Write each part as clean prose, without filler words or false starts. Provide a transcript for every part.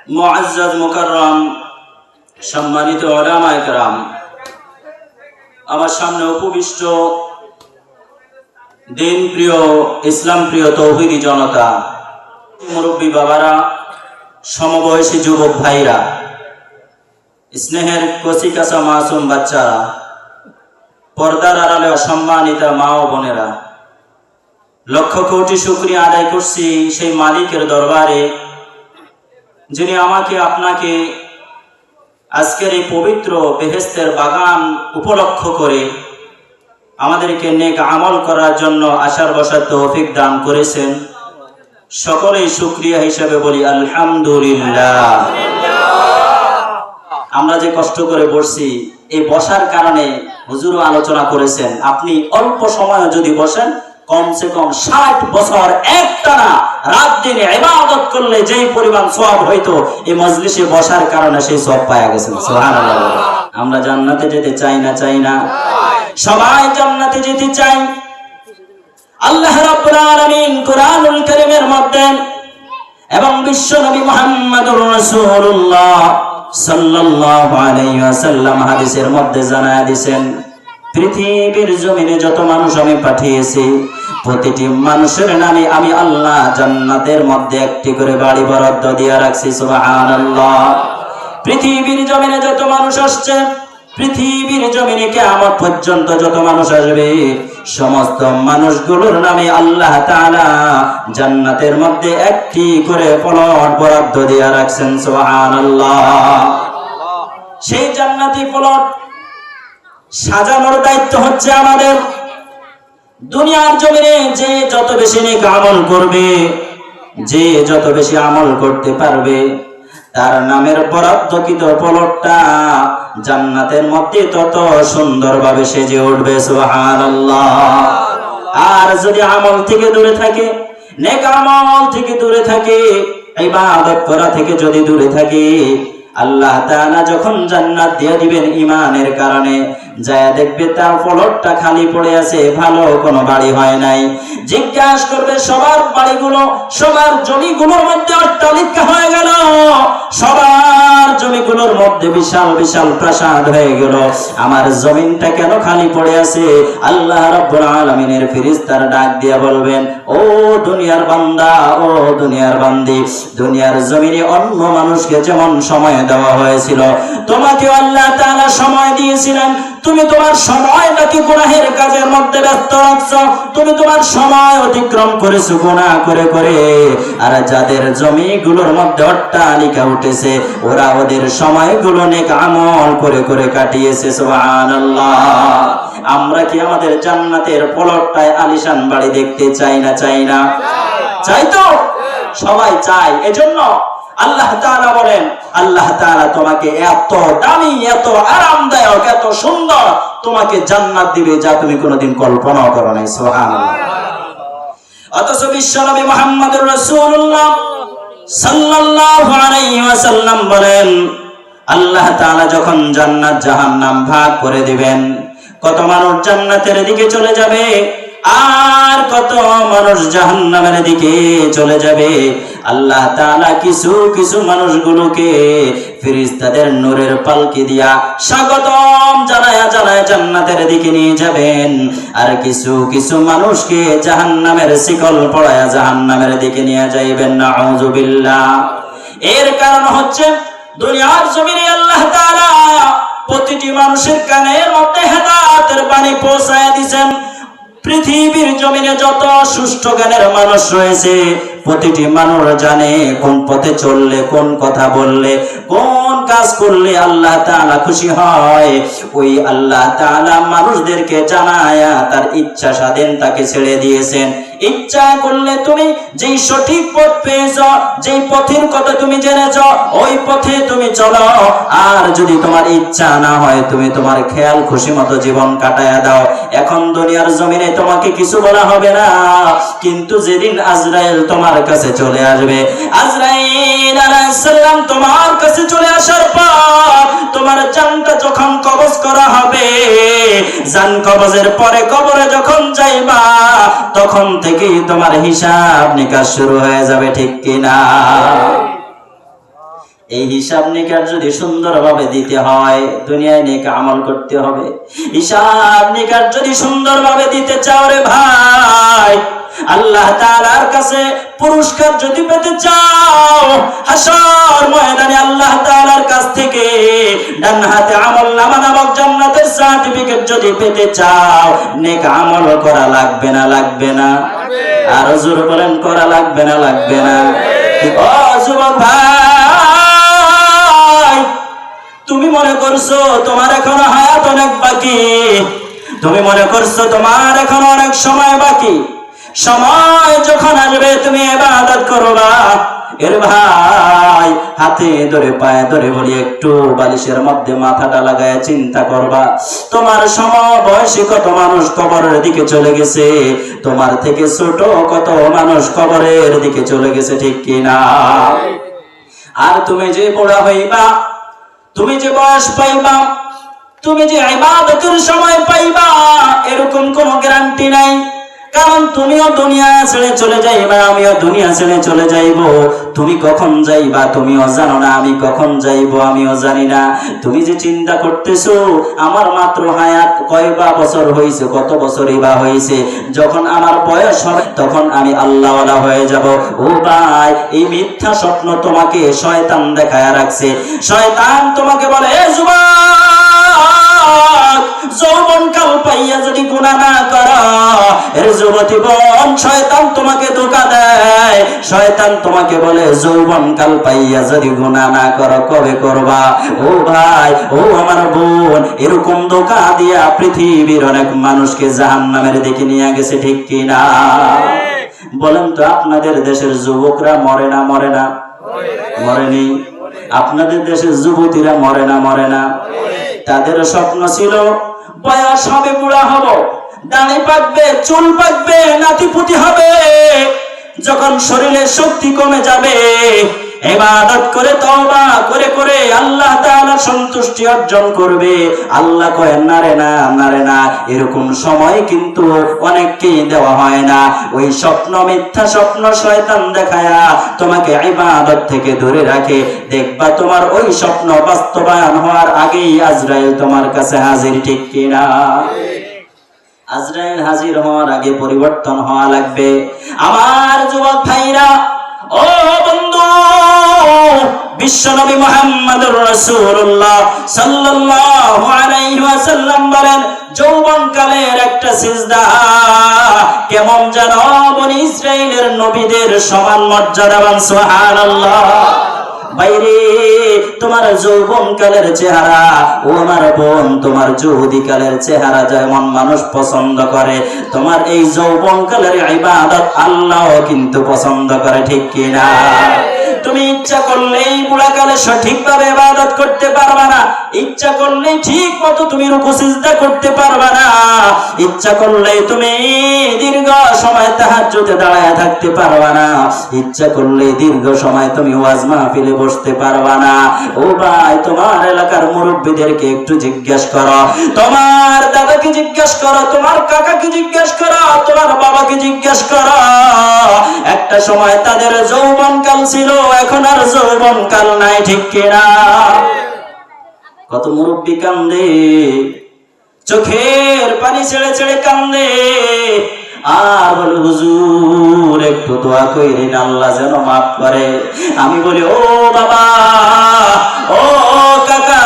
মুআজ্জাজ মুকাররম সম্মানিত উলামায়ে কেরাম, আমার সামনে উপবিষ্ট দিন প্রিয়, ইসলাম প্রিয় তৌহিদি জনতা, মুরব্বী বাবারা, সমবয়সী যুবক ভাইরা, স্নেহের কচি কাঁচা মাসুম বাচ্চারা, পর্দার আড়ালে সম্মানিতা মা ও বোনেরা, লক্ষ কোটি শুকরিয়া আদায় করছি সেই মালিকের দরবারে যিনি আমাকে আপনাকে আজকের এই পবিত্র বেহেশতের বাগান উপলক্ষ করে আমাদেরকে নেক আমল করার জন্য আশার বসার তৌফিক দান করেছেন। সকলেই শুকরিয়া হিসেবে বলি আলহামদুলিল্লাহ। আমরা যে কষ্ট করে বসছি, এই বসার কারণে হুজুরও আলোচনা করেছেন, আপনি অল্প সময় যদি বসেন কমসে কম 60 বছর একটানা রাত দিন ইবাদত করলে যেই পরিমাণ সওয়াব হইতো, এই মজলিসে বসার কারণে সেই সওয়াব পাওয়া গেছে। সুবহানাল্লাহ। আমরা জান্নাতে যেতে চাই না? চাই না? সবাই জান্নাতে যেতে চাই। আল্লাহ রাব্বুল আলামিন কোরআনুল কারীমের মধ্যে এবং বিশ্ব নবী মুহাম্মদুর রাসূলুল্লাহ সাল্লাল্লাহু আলাইহি ওয়াসাল্লাম হাদিসের মধ্যে জানায়া দিয়েছেন, পৃথিবীর জমিনে যত মানুষ আমি পাঠিয়েছি প্রতিটি মানুষের নামে আমি আল্লাহ জান্নাতের মধ্যে একটি করে বাড়ি বরাদ্দ দিয়ে রাখছি। সুবহানাল্লাহ। পৃথিবীর জমিনে যত মানুষ আসছে, পৃথিবীর জমিনে কিয়ামত পর্যন্ত যত মানুষ আসবে, সমস্ত মানুষগুলোর নামে আল্লাহ তাআলা জান্নাতের মধ্যে একটি করে প্লট বরাদ্দ দিয়ে রাখছেন। সুবহানাল্লাহ। সেই জান্নাতি প্লট সাজানোর দায়িত্ব হচ্ছে আমাদের। দুনিয়ার জমিনে যে যত বেশি নেক আমল করবে, যে যত বেশি আমল করতে পারবে, তার নামের বরাদ্দকৃত প্লটটা জান্নাতের মধ্যে তত সুন্দরভাবে সেজে উঠবে। সুবহানাল্লাহ। আর যদি আমল থেকে দূরে থাকে, নেক আমল থেকে দূরে থাকে, ইবাদত করা থেকে যদি দূরে থাকে, আল্লাহ তাআলা যখন জান্নাত দিয়ে দিবেন ঈমানের কারণে, যায় দেখবে তার প্লটটা খালি পড়ে আছে, ভালো কোনো বাড়ি হয় নাই। জিজ্ঞাসা করবে সবার বাড়িগুলো, সবার জমিগুলোর মধ্যে অট্টালিকা হয়ে গেল, সবার জমিগুলোর মধ্যে বিশাল বিশাল প্রাসাদ হয়ে গেল, আমার জমিনটা কেন খালি পড়ে আছে? আল্লাহ রাব্বুল আলামিনের ফেরেশতারা ডাক দিয়া বলবেন, ও দুনিয়ার বান্দা, ও দুনিয়ার বান্দি, দুনিয়ার জমিনে অন্য মানুষকে যেমন সময় দেওয়া হয়েছিল, তোমাকে আল্লাহ তাআলা সময় দিয়েছিলেন, তুমি তোমার সময়টাকে গুনাহের কাজের মধ্যে ব্যস্ত রাখছো, তুমি তোমার সময় অতিক্রম করেছো গুনাহ করে করে। আর যাদের জমিগুলোর মধ্যে অট্টালিকা উঠেছে, ওরা ওদের সময়গুলো নেক আমল করে করে কাটিয়েছে। সুবহানাল্লাহ। আমরা কি আমাদের জান্নাতের প্লটটায় আলিশান বাড়ি দেখতে চাই না? চাই না? চাই তো, সবাই চাই। এজন্য আল্লাহ তাআলা বলেন, আল্লাহ তাআলা তোমাকে এত দামি, এত আরামদায়ক, এত সুন্দর তোমাকে জান্নাত দিবে যা তুমি কোনোদিন কল্পনাও করো নাই। সুবহানাল্লাহ। অথচ বিশ্বনবী মুহাম্মদুর রাসূলুল্লাহ সাল্লাল্লাহু আলাইহি ওয়াসাল্লাম বলেন, আল্লাহ তাআলা যখন জান্নাত জাহান্নাম ভাগ করে দিবেন, কত মানুষ জান্নাতের দিকে চলে যাবে আর কত মানুষ জাহান্নামের দিকে চলে যাবে। আল্লাহ তাআলা কিছু কিছু মানুষগুলোকে ফেরেশতাদের নূরের পালকি দিয়া স্বাগতম জানায়া জানায়া জান্নাতের দিকে নিয়ে যাবেন, আর কিছু কিছু মানুষকে জাহান্নামের শিকল পরায়া জাহান্নামের দিকে নিয়ে যাইবেন। নাউযুবিল্লাহ। এর কারণ হচ্ছে দুনিয়ার জমিনে আল্লাহ তাআলা প্রতিটি মানুষের কানের মধ্যে হেদায়েতের বাণী পৌঁছায়া দিয়েছেন। পৃথিবীর জমিনে যত সুষ্ঠ জ্ঞানের মানুষ রয়েছে, প্রতিটি মানুষ জানে কোন পথে চললে, কোন কথা বললে, কোন কাজ করলে আল্লাহ তাআলা খুশি হয়। ওই আল্লাহ তাআলা মানুষদেরকে জানায়া তার ইচ্ছা স্বাধীন তাকে ছেড়ে দিয়েছেন। ইচ্ছা করলে তুমি যেই সঠিক পথ পেয়েছো, যেই পথের কথা তুমি জেনেছো, ওই পথে তুমি চলো। আর যদি তোমার ইচ্ছা না হয়, তুমি তোমার খেয়াল খুশি মতো জীবন কাটায়া দাও। এখন দুনিয়ার জমিনে তোমাকে কিছু বলা হবে না, কিন্তু যেদিন আজরাইল তোমার কাছে চলে আসবে, আজরাইল আলাইহিস সালাম তোমার কাছে চলে আসার পর তোমার জানটা যখন কবজ করা হবে, জান কবজের পরে কবরে যখন যাইবা, তখন থেকেই তোমার হিসাব নিকাশ শুরু হয়ে যাবে। ঠিক কিনা? এই হিসাব নিকাশ যদি সুন্দরভাবে দিতে হয়, দুনিয়ায় নেক আমল করতে হবে। হিসাব নিকাশ যদি সুন্দরভাবে দিতে চাও রে ভাই, আল্লাহ তাআলার কাছে পুরস্কার যদি পেতে চাও, হাসর ময়দানে আল্লাহ তাআলার কাছ থেকে ডান হাতে আমলনামা নামক জান্নাতের সার্টিফিকেট যদি পেতে চাও, নেক আমল করা লাগবে না? লাগবে না? আর জোর বলেন, করা লাগবে না? লাগবে না? ও যুবক ভাই, তুমি মনে করছো তোমার এখনো হায়াত অনেক বাকি, তুমি মনে করছো তোমার এখনো অনেক সময় বাকি। সময় যখন আসবে তুমি ইবাদত করবা, এর ভাই হাতে ধরে পায়ে ধরে বলি একটু বালিশের মধ্যে মাথাটা লাগায় চিন্তা করবা, তোমার সমবয়সী কত মানুষ কবরের দিকে চলে গেছে, তোমার থেকে ছোট কত মানুষ কবরের দিকে চলে গেছে, ঠিক কিনা? আর তুমি যে বুড়া হইবা, তুমি যে বয়স পাইবা, তুমি যে ইবাদতের সময় পাইবা, এরকম কোনো গ্যারান্টি নাই। কারণ তুমিও দুনিয়া ছেড়ে চলে যাইবা, আমিও দুনিয়া ছেড়ে চলে যাইব। তুমি কখন যাইবা তুমিও জানো না, আমি কখন যাইব আমিও জানি না। তুমি যে চিন্তা করতেছো আমার মাত্র হায়াত কয়বা বছর হয়েছে, কত বছরই বা হয়েছে, যখন আমার বয়স হবে তখন আমি আল্লাহওয়ালা হয়ে যাব। ও ভাই, এই মিথ্যা স্বপ্ন তোমাকে শয়তান দেখায় রাখছে। শয়তান তোমাকে বলে, এ যুবক, যৌবনকাল পাইয়া যদি গুনাহ না করো, এর যুবতী বোন, শয়তান তোমাকে ধোঁকা দেয়। শয়তান তোমাকে বলে যৌবনকাল পাইয়া যদি গুনাহ না করো কবে করবা? ও ভাই, ও আমার বোন, এরকম ধোঁকা দিয়া পৃথিবীর অনেক মানুষকে জাহান্নামের দিকে নিয়ে গেছে, ঠিক কিনা? বলেন তো, আপনাদের দেশের যুবকরা মরে না? মরে না? মরেনি? আপনাদের দেশের যুবতীরা মরে না? মরে না? তাদের স্বপ্ন ছিল বয়স হবে, বুড়া হব, দাড়ি পাকবে, চুল পাকবে, নাতিপুতি হবে, যখন শরীরের শক্তি কমে যাবে, ইবাদত করে তওবা করে করে আল্লাহ তাআলার সন্তুষ্টি অর্জন করবে। আল্লাহ কয়, না রে না, না রে না, এরকম সময় কিন্তু অনেককেই দেওয়া হয় না। ওই স্বপ্ন মিথ্যা স্বপ্ন শয়তান দেখায়া তোমাকে ইবাদত থেকে দূরে রাখে। দেখবা তোমার ওই স্বপ্ন বাস্তবায়ন হওয়ার আগেই আজরাইল তোমার কাছে হাজির, ঠিক কিনা? আজরাইল হাজির হওয়ার আগে পরিবর্তন হওয়া লাগবে। আমার যুবক ভাইরা, ও বন্ধু, বিশ্বনবী মুহাম্মদুর রাসূলুল্লাহ সাল্লাল্লাহু আলাইহি ওয়াসাল্লাম বলেন, যৌবনকালের একটা সিজদা কেমন যেন বনি ইসরাইলের নবীদের সমান মর্যাদাবান। সুবহানাল্লাহ। বাইরে তোমার যৌবনকালের চেহারা, ও আমার বোন, তোমার যৌবনীকালের চেহারা যেমন মানুষ পছন্দ করে, তোমার এই যৌবনকালের ইবাদত আল্লাহ কিন্তু পছন্দ করে, ঠিক কিনা? তুমি ইচ্ছা করলেই বুড়াকালে সঠিকভাবে ইবাদত করতে পারবা না, ইচ্ছা করলেই ঠিক মতো তুমি রুকু সিজদা করতে পারবা না, ইচ্ছা করলেই তুমি দীর্ঘ সময় তাহাজ্জুদে দাঁড়ায় থাকতে পারবা না, ইচ্ছা করলেই দীর্ঘ সময় তুমি ওয়াজ মাহফিলে বসতে পারবা না। ও ভাই, তোমার এলাকার মুরব্বীদেরকে একটু জিজ্ঞেস করো, তোমার দাদাকে জিজ্ঞেস করো, তোমার কাকাকে জিজ্ঞেস করো, তোমার বাবাকে জিজ্ঞেস করো, একটা সময় তাদের যৌবনকাল ছিল, এখন আর যৌবনকাল নাই, ঠিক কিনা? কত মুরব্বী কান্দে, চোখের পানি ছেড়ে ছেড়ে কান্দে, আর বলে, হুজুর একটু দোয়া কইরেন, আল্লাহ যেন মাফ করে। আমি বলি, ও বাবা, ও কাকা,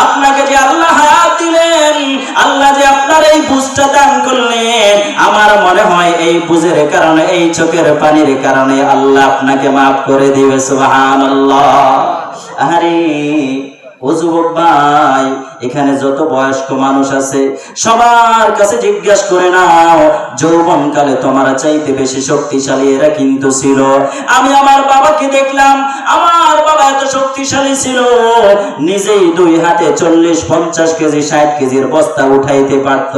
আপনাকে যে আল্লাহ হায়াত দিলেন, আল্লাহ যে আপনার এই বুঝটা দান করলেন, আমার মনে হয় এই বুঝের কারণে, এই চোখের পানির কারণে আল্লাহ আপনাকে মাফ করে দিবে। সুবহানাল্লাহ। আরে ও যুবক ভাই, এখানে যত বয়স্ক মানুষ আছে সবার কাছে জিজ্ঞাসা করে নাও, যৌবনকালে তোমার চাইতে বেশি শক্তিশালী এরা কিন্তু ছিল। আমি আমার বাবাকে দেখলাম, আমার বাবা এত শক্তিশালী ছিল, নিজেই দুই হাতে 40-50 কেজি 60 কেজির বস্তা উঠাইতে পারত।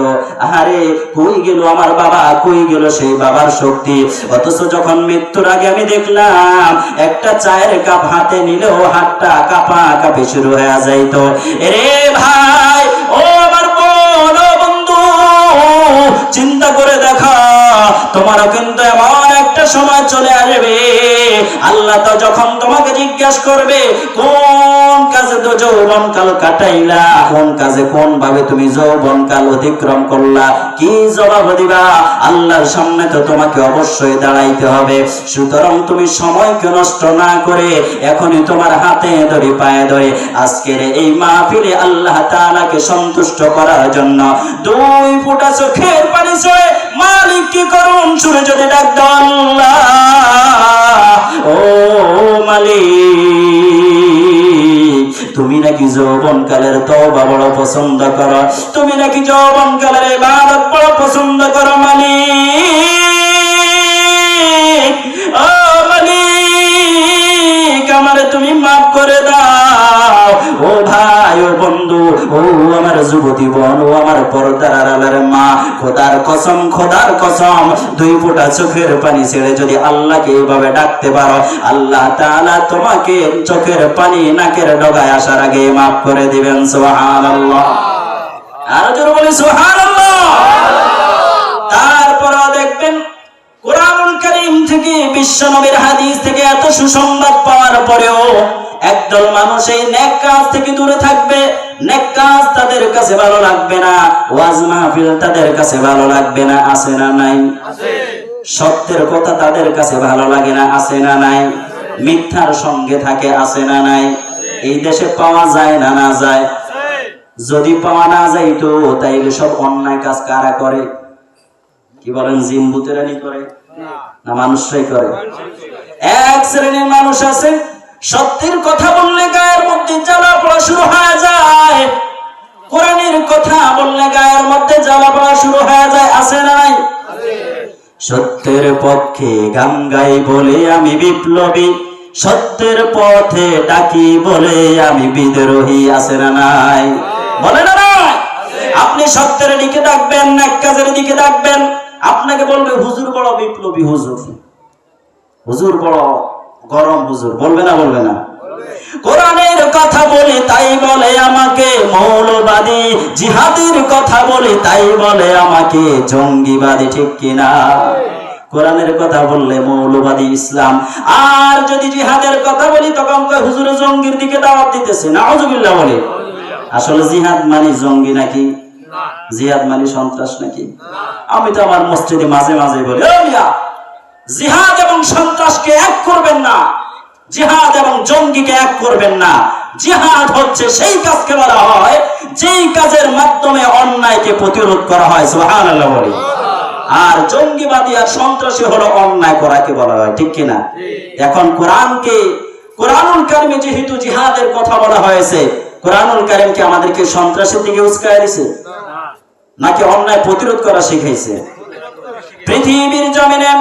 আরে কই গেল আমার বাবা, কই গেল সেই বাবার শক্তি? অথচ যখন মৃত্যুর আগে আমি দেখলাম একটা চায়ের কাপ হাতে নিলেও হাতটা কাঁপা কাঁপি শুরু হয়ে যাইতো। এরে ভাই, ও আমার বোন, ও বন্ধু, চিন্তা করে দেখো, তোমারও কিন্তু এমন একটা সময় চলে আসবে, আল্লাহ তো যখন তোমাকে জিজ্ঞাসা করবে কোন কাজে তো যৌবনকাল কাটাইলা, কোন কাজে কোন ভাবে তুমি যৌবনকাল অতিক্রম করলা, কি জবাব দিবা? আল্লাহর সামনে তো তোমাকে অবশ্যই দাঁড়াইতে হবে। সুতরাং তুমি সময়কে নষ্ট না করে এখনই তোমার হাতে ধরে পায়ে ধরে আজকের এই মাহফিলে আল্লাহ তাআলাকে সন্তুষ্ট করার জন্য 2 ফোঁটা চোখের পানি ছুঁয়ে মালিক কি করুন সুরে যদি ডাক দাও, আল্লাহ ও মালিক, তুমি নাকি যৌবনকালের তওবা বড় পছন্দ করো, তুমি নাকি যৌবনকালের ইবাদত বড় পছন্দ করো মালিক, ও মালিক আমারে তুমি মাফ করে দাও। ও ভাই, ও বন্ধু, ও আমার যুবতী বোন, ও আমার পর্দার আড়ালের মা, খোদার কসম, খোদার কসম, 2 ফোঁটা চোখের পানি ছেড়ে যদি আল্লাহকে এইভাবে ডাকতে পারো, আল্লাহ তাআলা তোমাকে চোখের পানি নাকের ডগায় আসার আগে মাফ করে দিবেন। সুবহানাল্লাহ, আর জোরে বলি সুবহানাল্লাহ। তারপর দেখবেন কোরআনুল কারীম থেকে, বিশ্ব নবীর হাদিস থেকে এত সুসংবাদ পাওয়ার পরেও একদল মানুষ এই নেক কাজ থেকে দূরে থাকবে। নেক কাজ তাদের কাছে ভালো লাগবে না, ওয়াজ মাহফিল তাদের কাছে ভালো লাগবে না, আছে না নাই? সত্যের কথা তাদের কাছে ভালো লাগে না, আছে না নাই? মিথ্যার সঙ্গে থাকে, আছে না নাই? এই দেশে পাওয়া যায় না, না যায়? যদি পাওয়া না যাইতো তাইলে সব অন্যায় কাজ কারা করে? কি বলেন, জিন ভূতেরানি করে না মানুষরাই করে? এক শ্রেণীর মানুষ আছে সত্যের কথা বললে গায়ের মধ্যে জ্বালা পড়া শুরু হয়ে যায়, কোরআনের কথা বললে গায়ের মধ্যে জ্বালা পড়া শুরু হয়ে যায়, আছে না নাই? সত্যের পক্ষে গান গাই বলে আমি বিপ্লবী, সত্যের পথে ডাকি বলে আমি বিদ্রোহী, আছে না নাই? বলে না নাই? আপনি সত্যের দিকে ডাকবেন, নেক কাজের দিকে ডাকবেন, আপনাকে বলবে হুজুর বড় বিপ্লবী, হুজুর হুজুর বড় গরম হুজুর, বলবে না? বলবে না? কোরআনের কথা বলি তাই বলে আমাকে মৌলবাদী, জিহাদের কথা বলি তাই বলে আমাকে জঙ্গিবাদী, ঠিক কিনা? কোরআনের কথা বললে মৌলবাদী ইসলাম, আর যদি জিহাদের কথা বলি তখন কয় হুজুরে জঙ্গির দিকে দাওয়াত দিতেছে, নাউজুবিল্লাহ বলে। আসলে জিহাদ মানে জঙ্গি নাকি? জিহাদ মানে সন্ত্রাস নাকি? আমি তো আমার মসজিদে মাঝে মাঝে বলি, জিহাদ এবং সন্ত্রাসকে এক করবেন না, জিহাদ এবং জঙ্গিকে এক করবেন না। জিহাদ হচ্ছে সেই কাজকে বলা হয় যেই কাজের মাধ্যমে অন্যায়কে প্রতিরোধ করা হয়, সুবহানাল্লাহ বলি। আর জঙ্গিবাদী আর সন্ত্রাসী হলো অন্যায় করাকে বলা হয়, ঠিক কিনা? এখন কোরআনুল কারীমে যেহেতু জিহাদের কথা বলা হয়েছে, কোরআনুল কারীম কি আমাদেরকে সন্ত্রাসের দিকে উস্কায় দিয়েছে নাকি অন্যায় প্রতিরোধ করা শিখাইছে? পৃথিবীর জমিনে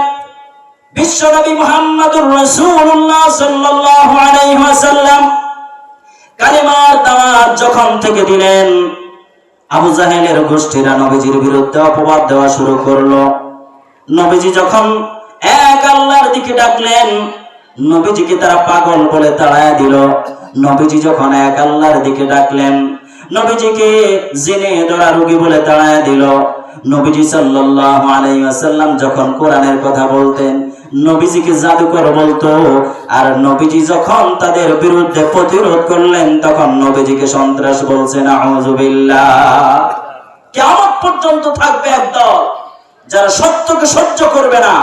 বিশ্বনবী মুহাম্মদুর রাসূলুল্লাহ সাল্লাল্লাহু আলাইহি ওয়াসাল্লাম কালিমার দাওয়াত যখন থেকে দিলেন, আবু জাহেলের গোষ্ঠীরা নবীজির বিরুদ্ধে অপবাদ দেওয়া শুরু করলো। নবীজি যখন এক আল্লাহর দিকে ডাকলেন, নবীজিকে তারা পাগল বলে তাড়ায় দিল। নবীজি যখন এক আল্লাহর দিকে ডাকলেন, নবীজিকে জিনে ধরা রোগী বলে তাড়ায় দিল। নবীজি সাল্লাল্লাহু আলাইহি ওয়াসাল্লাম যখন কোরআনের কথা বলতেন, নবীজিকে জাদুকর বলতো। আর নবীজি যখন তাদের বিরুদ্ধে প্রতিরোধ করলেন, তখন নবীজিকে সন্ত্রাস বলছে, নাউযুবিল্লাহ। কিয়ামত পর্যন্ত থাকবে একদল যারা সত্যকে সহ্য করবে না,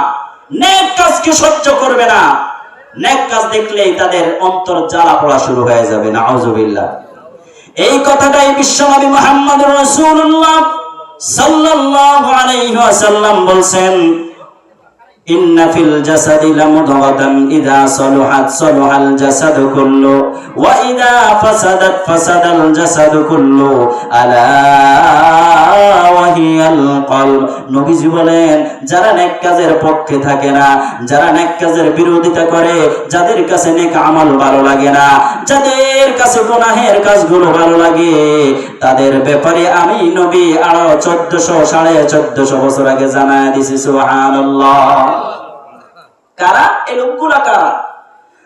নেক কাজকে সহ্য করবে না। নেক কাজ দেখলেই তাদের অন্তর জ্বালা পোড়া শুরু হয়ে যাবে, নাউযুবিল্লাহ। এই কথাটাই বিশ্বনবী মুহাম্মদুর রাসূলুল্লাহ সাল্লাল্লাহু আলাইহি ওয়াসাল্লাম বলছেন, ইন্না ফিল জাসাদি লামুদগাতান ইযা সালুহাত সালুহাল জাসাদু কুল্লু ওয়া ইযা ফাসাদাত ফাসাদাল জাসাদু কুল্লু আলা ওয়া হিয়াল কলব। নবীজি বলেন, যারা নেক কাজের পক্ষে থাকে না, যারা নেক কাজের বিরোধিতা করে, যাদের কাছে নেক আমল ভালো লাগে না, যাদের কাছে গুনাহের কাজগুলো ভালো লাগে, তাদের ব্যাপারে আমি নবী আরো 1400 বছর আগে জানায় দিয়েছি। সুবহানাল্লাহ। কারা এই লোকগুলা? কারা?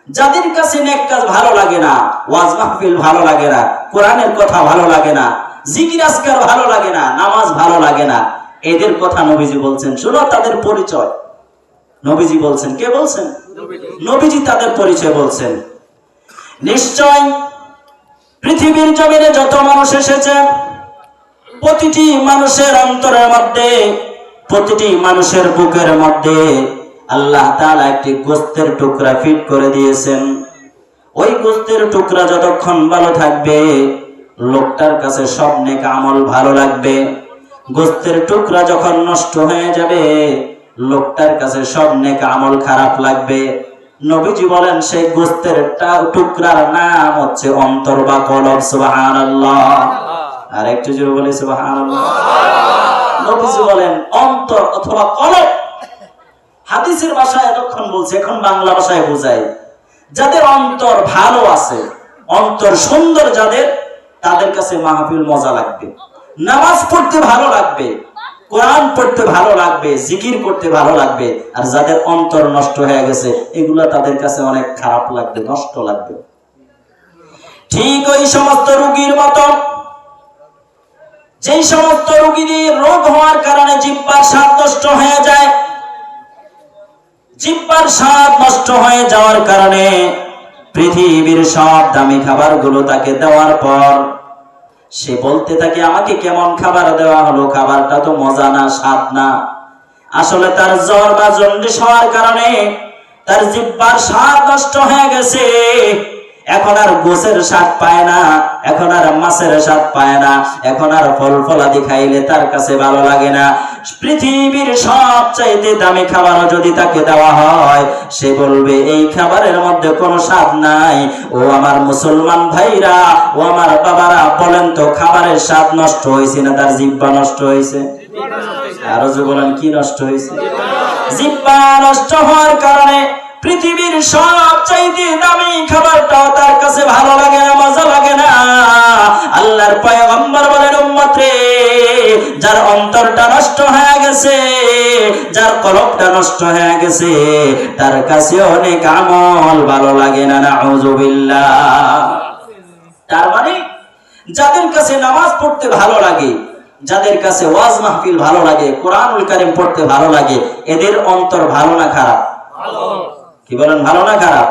যাদের কাছে নেক কাজ ভালো লাগে না, ওয়াজ মাহফিল ভালো লাগে না, কোরআনের কথা ভালো লাগে না, জিকির আজকার ভালো লাগে না, নামাজ ভালো লাগে না, এদের কথা নবীজি বলছেন, শুনো তাদের পরিচয়। নবীজি বলছেন, কে বলছেন? নবীজি তাদের পরিচয় বলছেন। নিশ্চয় পৃথিবীর জমিনে যত মানুষ এসেছে, প্রতিটি মানুষের অন্তরের মধ্যে, প্রতিটি মানুষের বুকের মধ্যে আল্লাহ তাআলা একটি গোশতের টুকরা ফিট করে দিয়েছেন। ওই গোশতের টুকরা যতক্ষণ ভালো থাকবে, লোকটার কাছে সব নেক আমল ভালো লাগবে। গোশতের টুকরা যখন নষ্ট হয়ে যাবে, লোকটার কাছে সব নেক আমল খারাপ লাগবে। নবীজি বলেন, সেই গোশতের টুকরার নাম হচ্ছে অন্তর বা কলব। সুবহানাল্লাহ। আর একটু জোরে বলি সুবহানাল্লাহ। নবীজি বলেন অন্তর অথবা কলব। হাদিসের ভাষায় এতক্ষণ বলছে, এখন বাংলা ভাষায় বোঝায়। যাদের অন্তর ভালো আছে, অন্তর সুন্দর যাদের, তাদের কাছে মাহফিল মজা লাগবে, নামাজ পড়তে ভালো লাগবে, কোরআন পড়তে ভালো লাগবে, জিকির করতে ভালো লাগবে। আর যাদের অন্তর নষ্ট হয়ে গেছে, এগুলা তাদের কাছে অনেক খারাপ লাগবে, নষ্ট লাগবে। ঠিক ওই সমস্ত রোগীর মতো, যেই সমস্ত রোগীদের রোগ হওয়ার কারণে জিহ্বার স্বাদ নষ্ট হয়ে যায়, জিহ্বার স্বাদ নষ্ট হয়ে যাওয়ার কারণে পৃথিবীর সব দামি খাবারগুলো তাকে দেওয়ার পর সে বলতে থাকে, আমাকে কেমন খাবার দেওয়া হলো, খাবারটা তো মজা না, স্বাদ না। আসলে তার জ্বর বা জন্ডিস হওয়ার কারণে তার জিহ্বার স্বাদ নষ্ট হয়ে গেছে। এখন আর গোছের স্বাদ পায় না, এখন আর মাছের স্বাদ পায় না, এখন আর ফল ফলাদি খাইলে তার কাছে ভালো লাগে না। পৃথিবীর সবচাইতে দামি খাবারও যদি তাকে দেওয়া হয়, সে বলবে এই খাবারের মধ্যে কোনো স্বাদ নাই। ও আমার মুসলমান ভাইরা, ও আমার বাবারা, বলেন তো খাবারের স্বাদ নষ্ট হয়েছে না তার জিহ্বা নষ্ট হয়েছে? আরো যে বলেন, কি নষ্ট হয়েছে? জিহ্বা নষ্ট হওয়ার কারণে পৃথিবীর সবচাইতে দামি খাবারটাও তার কাছে ভালো লাগে না, মজা লাগে না। আল্লাহর পয়গম্বর বলেন, উম্মত রে, যার অন্তরটা নষ্ট হয়ে গেছে, যার কলবটা নষ্ট হয়ে গেছে, তার কাছে অনেক আমল ভালো লাগে না। নাউযুবিল্লাহ। তার মানে যাদের কাছে নামাজ পড়তে ভালো লাগে, যাদের কাছে ওয়াজ মাহফিল ভালো লাগে, কোরআনুল কারীম পড়তে ভালো লাগে, এদের অন্তর ভালো না খারাপ? কি বলেন, ভালো না খারাপ?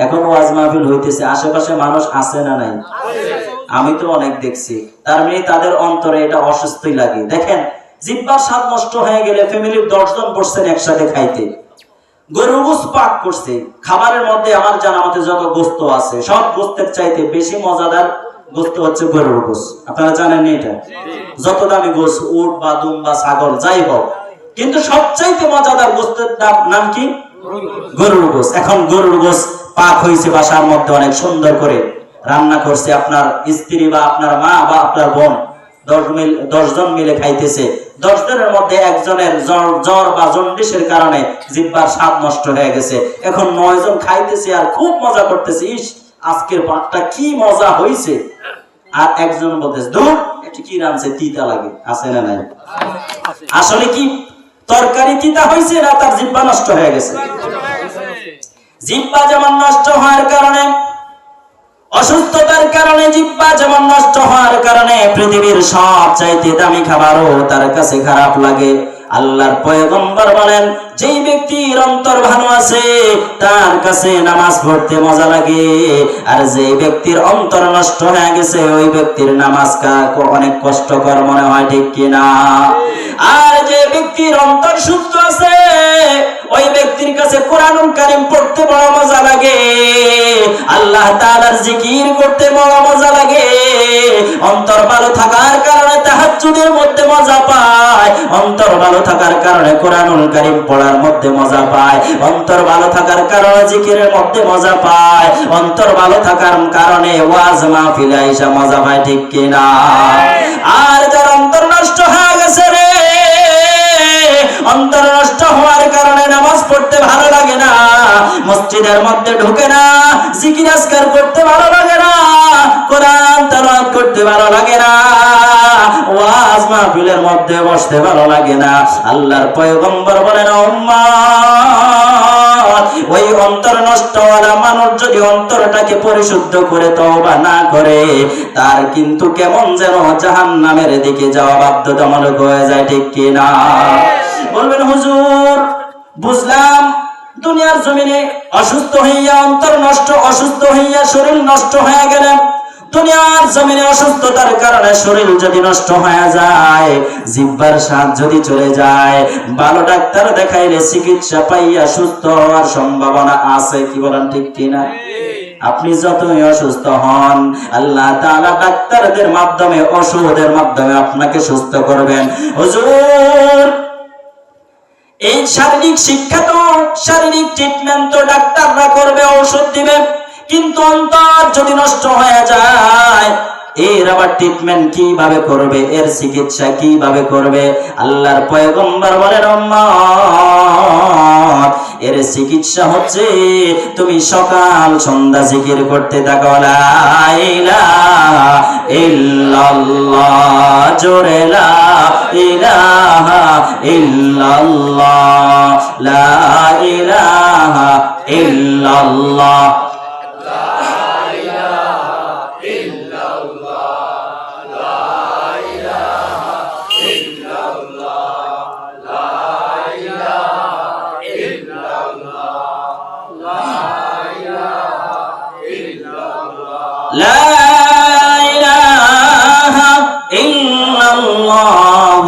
এখন ওয়াজ মাহফিল হইতেছে, আশেপাশে মানুষ আছে না নাই? আমি তো অনেক দেখছি। তার মানে তাদের অন্তরে এটা অসুস্থই লাগে। দেখেন, জিহ্বার স্বাদ নষ্ট হয়ে গেলে ফ্যামিলির 10 জন বসছেন একসাথে খাইতে, গরুর গোশত পাক করছে, খাবারের মধ্যে আমার জানা মতে যত গোশত আছে, সব গোশতের চাইতে বেশি মজাদার গোশত হচ্ছে গরুর গোশত। আপনারা জানেন এটা? যত দামি গোশত, উট বা দুম বা ছাগল যাই হোক, কিন্তু সবচাইতে মজাদার গোশতের নাম কি? গরুর গোশত। এখন গরুর গোশত পাক হয়েছে বাসার মধ্যে, অনেক সুন্দর করে রান্না করছে আপনার স্ত্রী বা আপনার মা বা আপনার বোন, 10 জন মিলে খাইতেছে। 10 জনের মধ্যে একজনের জ্বর বা জন্ডিসের কারণে জিহ্বার স্বাদ নষ্ট হয়ে গেছে। এখন 9 জন খাইতেছে আর খুব মজা করতেছে, ইস আজকের ভাতটা কি মজা হয়েছে। আর একজন বলতেছে, ধুর এটা কি রাঁধছে, তিতা লাগে। আছে না নাই? আসলে কি তরকারি তিতা হয়েছে না তার জিহ্বা নষ্ট হয়ে গেছে? জিহ্বা যেমন নষ্ট হওয়ার কারণে, অসুস্থতার কারণে, জিহ্বা যেমন নষ্ট হওয়ার কারণে পৃথিবীর সবচাইতে দামি খাবারও তার কাছে খারাপ লাগে। আল্লাহর পয়গম্বর বলেন, যেই ব্যক্তির অন্তর ভালো আছে তার কাছে নামাজ পড়তে মজা লাগে, আর যে ব্যক্তির অন্তর নষ্ট হয়ে গেছে ওই ব্যক্তির নামাজ অনেক কষ্টকর মনে হয়, ঠিক কিনা? আর যে ব্যক্তির অন্তর সুস্থ আছে ওই ব্যক্তির কাছে কোরআনুল কারীম পড়তে বড় মজা লাগে, আল্লাহ তাআলার জিকির করতে বড় মজা লাগে। অন্তর ভালো থাকার কারণে তাহাজ্জুদের মধ্যে মজা পায়, অন্তর ভালো থাকার কারণে কোরআনুল কারীম পড়ার মধ্যে মজা পায়, অন্তর ভালো থাকার কারণে জিকিরের মধ্যে মজা পায়, অন্তর ভালো থাকার কারণে ওয়াজ মাহফিলে আইসা মজা পায়, ঠিক কিনা? আর যার অন্তর নষ্ট হয়ে গেছে রে, অন্তর নষ্ট হওয়ার কারণে নামাজ পড়তে ভালো লাগে না, মসজিদের মধ্যে ঢোকে না, জিকির আজকার করতে ভালো লাগে না, কোরআন তেলাওয়াত করতে ভালো লাগে না, ওয়াজ মাহফিলের মধ্যে বসতে ভালো লাগে না। আল্লাহর পয়গম্বর বলেন, উম্মত ওই অন্তর নষ্ট হওয়া মানুষ যদি অন্তরটাকে পরিশুদ্ধ করে তওবা না করে, তার কিন্তু কেমন যেন জাহান্নামের দিকে যাওয়া বাধ্যতামূলক হয়ে যায়, ঠিক কি না? বলবেন হুজুর বুঝলাম দুনিয়ার জমিনে অসুস্থ হইয়া অন্তর নষ্ট, অসুস্থ হইয়া শরীর নষ্ট হয়ে গেলে, দুনিয়ার জমিনে অসুস্থতার কারণে শরীর যদি নষ্ট হয়ে যায়, জিহ্বার স্বাদ যদি চলে যায়, ভালো ডাক্তার দেখাইলে চিকিৎসা পাইয়া সুস্থ হওয়ার সম্ভাবনা আছে, কি বলেন ঠিক কিনা? আপনি যতই অসুস্থ হন, আল্লাহ তাআলা ডাক্তারদের মাধ্যমে, ওষুধের মাধ্যমে আপনাকে সুস্থ করবেন। হুজুর এই শারীরিক শিক্ষা তো, শারীরিক ট্রিটমেন্ট তো ডাক্তাররা করবে, ঔষধ দিবে, কিন্তু অন্তর যদি নষ্ট হয়ে যায় এর আবার ট্রিটমেন্ট কিভাবে করবে, এর চিকিৎসা কিভাবে করবে? আল্লাহর পয়গম্বর বলেন উম্মত, এর চিকিৎসা হচ্ছে তুমি সকাল সন্ধ্যা জিকির করতে থাকো, লা ইলাহা ইল্লাল্লাহ, জোরে লা ইলাহা ইল্লাল্লাহ, লা ইলাহা ইল্লাল্লাহ। লা ইলাহা ইল্লাল্লাহ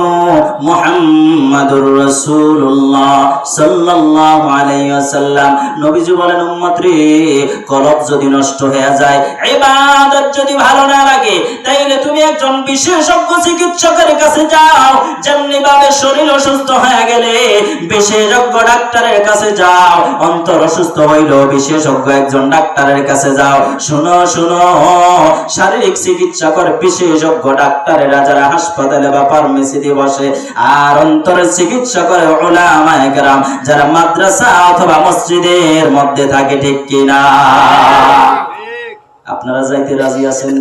মুহাম্মাদুর রাসূলুল্লাহ সাল্লাল্লাহু আলাইহি ওয়াসাল্লাম। নবীজি বলেন উম্মত রে, কলব যদি নষ্ট হয়ে যায়, ইবাদত যদি ভালো না লাগে, তাইলে তুমি একজন বিশেষজ্ঞ চিকিৎসকের কাছে যাও। যেমনি ভাবে শরীর অসুস্থ হয়ে গেলে বিশেষজ্ঞ ডাক্তারের কাছে যাও, অন্তর অসুস্থ হইল বিশেষজ্ঞ একজন ডাক্তারের কাছে যাও। শুনো শুনো, শারীরিক চিকিৎসা করে বিশেষজ্ঞ ডাক্তারেরা যারা হাসপাতালে বা ফার্মেসিতে বসে, আর অন্তরের চিকিৎসা করে উলামায়ে কেরাম যারা মাদ্রাসা অথবা মসজিদের মধ্যে থাকে, ঠিক কিনা? আপনারা যাইতে রাজি আছেন?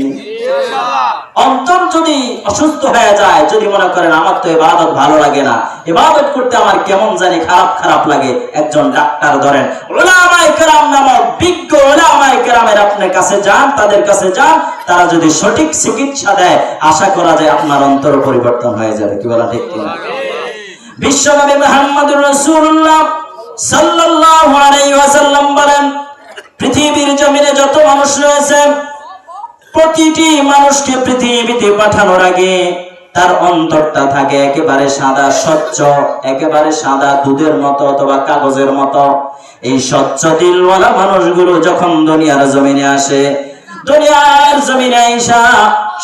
অন্তর যদি অসুস্থ হয়ে যায়, যদি মনে করেন আমার তো ইবাদত ভালো লাগে না, ইবাদত করতে আমার কেমন জানি খারাপ খারাপ লাগে, একজন ডাক্তার ধরেন উলামায়ে কেরাম নামক বিজ্ঞ উলামায়ে কেরামের আপনার কাছে যান, তাদের কাছে যান, তারা যদি সঠিক চিকিৎসা দেয়, আশা করা যায় আপনার অন্তর পরিবর্তন হয়ে যাবে, কি বলা ঠিক কিনা? বিশ্বনবী মুহাম্মদুর রাসূলুল্লাহ সাল্লাল্লাহু আলাইহি ওয়াসাল্লাম বলেন, পৃথিবীর জমিনে যত মানুষ রয়েছে, প্রতিটি মানুষকে পৃথিবীতে পাঠানোর আগে তার অন্তরটা থাকে একেবারে সাদা, স্বচ্ছ, একেবারে সাদা দুধের মতো অথবা কাগজের মতো। এই স্বচ্ছ দিলওয়ালা মানুষগুলো যখন দুনিয়ার জমিনে আসে, দুনিয়ার জমিনে আইসা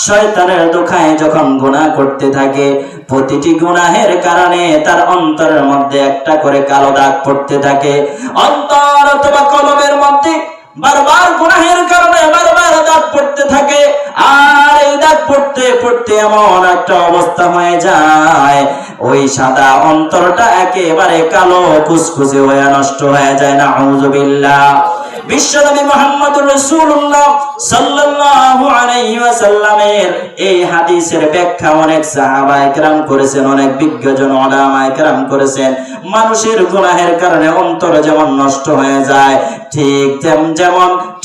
শয়তানের ধোঁকায় যখন গুনাহ করতে থাকে, প্রতিটি গুনাহের কারণে তার অন্তরের মধ্যে একটা করে কালো দাগ পড়তে থাকে। অন্তর অথবা কলবের মধ্যে বারবার গুনাহের কারণে বারবার দাগ পড়তে থাকে, আর এই দাগ পড়তে পড়তে এমন একটা অবস্থা হয়ে যায়, ওই সাদা অন্তরটা একেবারে কালো কুচকুচে হয়ে নষ্ট হয়ে যায়। নাউযুবিল্লাহ। বিশ্বনবী মুহাম্মদুর রাসূলুল্লাহ সাল্লাল্লাহু আলাইহি ওয়াসাল্লামের এই হাদিসের ব্যাখ্যা অনেক সাহাবায়ে কেরাম করেছেন, অনেক বিজ্ঞজন উলামায়ে কেরাম করেছেন। মানুষের গুনাহের কারণে অন্তর যেমন নষ্ট হয়ে যায়, ঠিক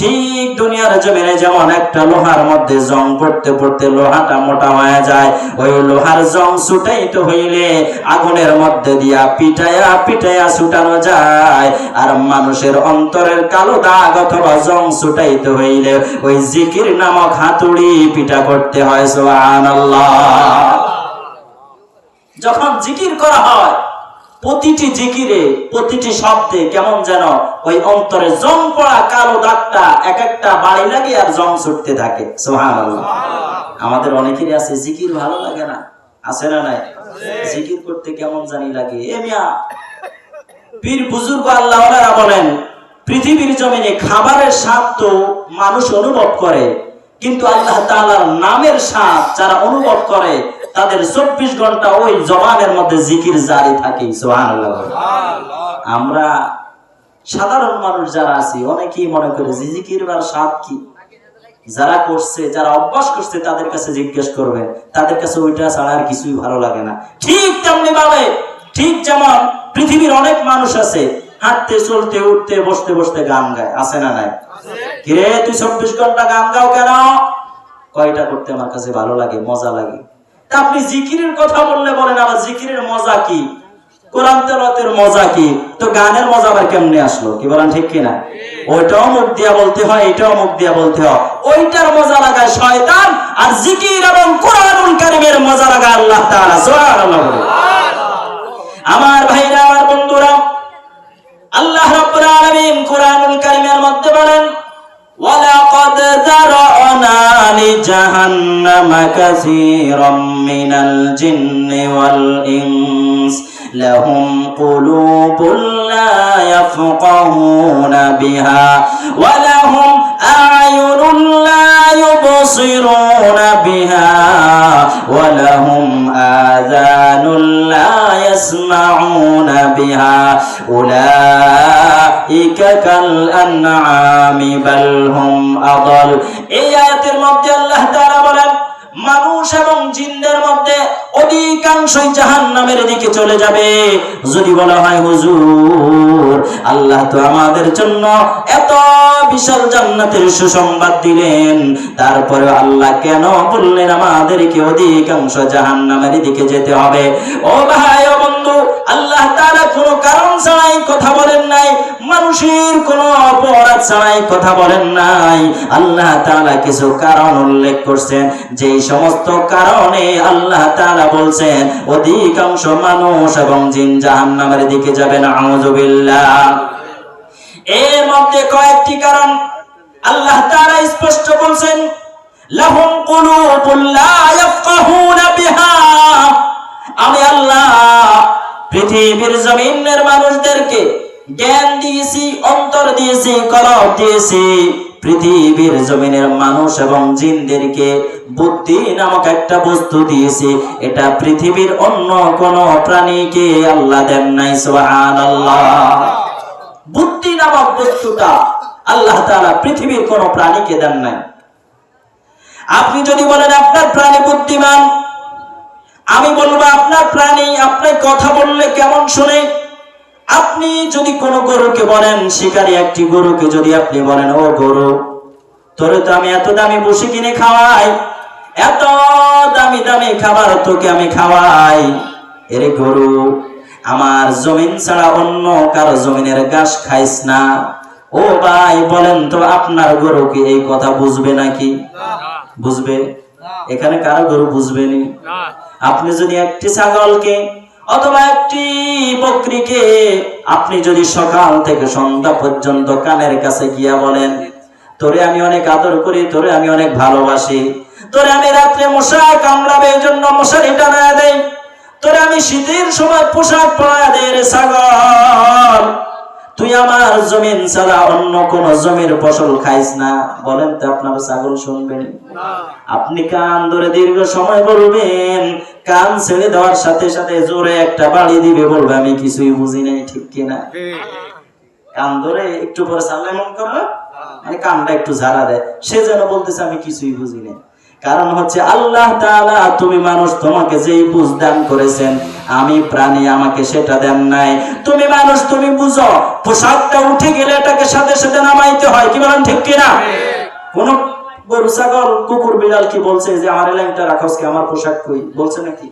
ঠিক দুনিয়ার জমিনে যেমন একটা লোহার মধ্যে জং পড়তে পড়তে লোহাটা মোটা হয়ে যায়, ওই লোহার জং ছুটাইতে হইলে আগুনের মধ্যে দিয়া পিটায়া পিটায়া ছুটানো যায়, আর মানুষের অন্তরের কালো দাগ অথবা জং ছুটাইতে হইলে ওই জিকির নামক হাতুড়ি পিটা করতে হয়। সুবহানাল্লাহ। যখন জিকির করা হয়, প্রতিটি জিকিরে প্রতিটি শব্দে কেমন যেন ওই অন্তরে জং পড়া কালো দাগটা এক একটা বাড়ি লাগে আর জং ছুটতে থাকে। সুবহানাল্লাহ। আমাদের অনেকেরই আছে জিকির ভালো লাগে না, আছে না নাই? জিকির করতে কেমন জানি লাগে। এ মিয়া, পীর বুজুর্গ আল্লাহওয়ালারা বলেন, পৃথিবীর জমিনে খাবারের স্বাদ তো মানুষ অনুভব করে, কিন্তু আল্লাহ তাআলার নামের স্বাদ যারা অনুভব করে তাদের 24 ঘন্টা ওই জবানের মধ্যে জিকির জারি থাকে। সুবহানাল্লাহ। আমরা সাধারণ মানুষ যারা আছি অনেকেই মনে করে জিকির আর স্বাদ কি, যারা করছে, যারা অভ্যাস করছে তাদের কাছে জিজ্ঞেস করবেন, তাদের কাছে ওইটা ছাড়া আর কিছুই ভালো লাগে না। ঠিক তেমনি ভাবে, ঠিক যেমন পৃথিবীর অনেক মানুষ আছে হাঁটতে চলতে উঠতে বসতে বসতে গান গায়, আছে না নাই? কিরে তুই 24 ঘন্টা গান গাও কেন? কয়টা করতে আমার কাছে ভালো লাগে, মজা লাগে। তা আপনি জিকিরের কথা বললে বলেন আবার জিকিরের মজা কি, কোরআন তেলাওয়াতের মজা কি, তো গানের মজা আবার কেমনে আসলো? কি বলেন ঠিক কিনা? ওইটাও মুখ দিয়া বলতে হয়, এটাও মুখ দিয়া বলতে হয়। ওইটার মজা লাগায় শয়তান, আর জিকির এবং কোরআনুল কারীমের মজা লাগায় আল্লাহ তাআলা। সুবহানাল্লাহ। আমার ভাইরা, আমার বন্ধুরা, আল্লাহ রাব্বুল আলামিন কোরআনুল কারীমের মধ্যে বলেন, ওয়ালাকাদ যারানা লিজাহান্নামা কাসীরাম মিনাল জিন্নি ওয়াল ইনস লাহুম কুলুবুন লা ইয়াফকাহুনা বিহা ওয়া লাহুম আ'য়ুনুন লা ইউবসিরুনা বিহা ওয়া লাহুম আযানুন লা ইয়াসমাউনা বিহা উলাইকা কাল আনআমি বাল হুম আদাল। এই আয়াতের মধ্যে আল্লাহ তাআলা বলেন, মানুষ এবং জিনদের মধ্যে অধিকাংশই জাহান্নামের দিকে চলে যাবে। যদি বলা হয় হুজুর আল্লাহ তো আমাদের জন্য এত বিশাল জান্নাতের সুসংবাদ দিলেন, তারপরে আল্লাহ কেন বললেন আমাদেরকে অধিকাংশ জাহান্নামের দিকে যেতে হবে? ও ভাই, ও বন্ধু, আল্লাহ তাআলা কোনো কারণ ছাড়াই কথা বলেন নাই, মানুষের কোনো অপরাধ ছাড়াই কথা বলেন নাই। আল্লাহ তাআলা কিছু কারণ উল্লেখ করছেন, যেই সমস্ত কারণে আল্লাহ তাআলা বলছেন অধিকাংশ মানুষ এবং জিন জাহান্নামের দিকে যাবে। নাউযু বিল্লাহ। এর মধ্যে কয়েকটি কারণ আল্লাহ তাআলা স্পষ্ট বলছেন, লাহুম কুলুবুন লা ইয়াফকাহুনা বিহা। আমি আল্লাহ পৃথিবীর জমিনের মানুষদেরকে জ্ঞান দিয়েছি, অন্তর দিয়েছি, কলব দিয়েছি। পৃথিবীর জমিনের মানুষ এবং জিনদেরকে বুদ্ধি নামক একটা বস্তু দিয়েছি, এটা পৃথিবীর অন্য কোন প্রাণীকে আল্লাহ দেন নাই। সুবহানাল্লাহ। বুদ্ধি নামক বস্তুটা আল্লাহ তাআলা পৃথিবীর কোন প্রাণীকে দেন নাই। আপনি যদি বলেন আপনার প্রাণী বুদ্ধিমান, আমি বলবো আপনার প্রাণী আপনি কথা বললে কেমন শুনে। আপনি যদি কোন গরুকে বলেন, শিকারী একটি গরুকে যদি আপনি বলেন, ও গরু, তোরে তো আমি এত দামি বসে কিনে খাওয়াই, এত দামি দামি খাবার তোকে আমি খাওয়াই, এরে গরু আমার জমিন ছাড়া অন্য কারো জমিনের ঘাস খাইস না। ও ভাই বলেন তো আপনার গরু কি এই কথা বুঝবে নাকি? বুঝবে? এখানে কারো গরু বুঝবে নি। আপনি যদি একটি ছাগলকে অথবা একটি বকরিকে আপনি যদি সকাল থেকে সন্ধ্যা পর্যন্ত কানের কাছে গিয়া বলেন, তোরে আমি অনেক আদর করি, তোরে আমি অনেক ভালোবাসি, তোরে আমি রাত্রে মশা কামড়াবে এই জন্য মশারি টানায় দেই, তোরে আমি শীতের সময় পোশাক পরায় দেই, রে ছাগল তুই আমার জমিন ছাড়া অন্য কোন জমির ফসল খাইস না, বলেন তো আপনার ছাগল শুনবেন? আপনি কান ধরে দীর্ঘ সময় বলবেন, কান ছেড়ে দেওয়ার সাথে সাথে জোরে একটা বাড়ি দিবে, বলবে আমি কিছুই বুঝি নাই। ঠিক কিনা? কান ধরে একটু পরে সামনে মন করবে, মানে কানটা একটু ঝাড়া দেয়, সে যেন বলতেছে আমি কিছুই বুঝি নাই। কারণ হচ্ছে আল্লাহ তাআলা তুমি মানুষ, তোমাকে যেই বুঝ দান করেছেন, আমি প্রাণী আমাকে সেটা দেন নাই। তুমি মানুষ, তুমি বুঝো পোশাকটা উঠে গেলে এটাকে সাথে সাথে নামাইতে হয়। কি বলেন ঠিক কিনা? কোন গরু ছাগল কুকুর বিড়াল কি বলছে যে আমার ল্যাংটা রাখোস কি, আমার পোশাক কই, বলছে নাকি?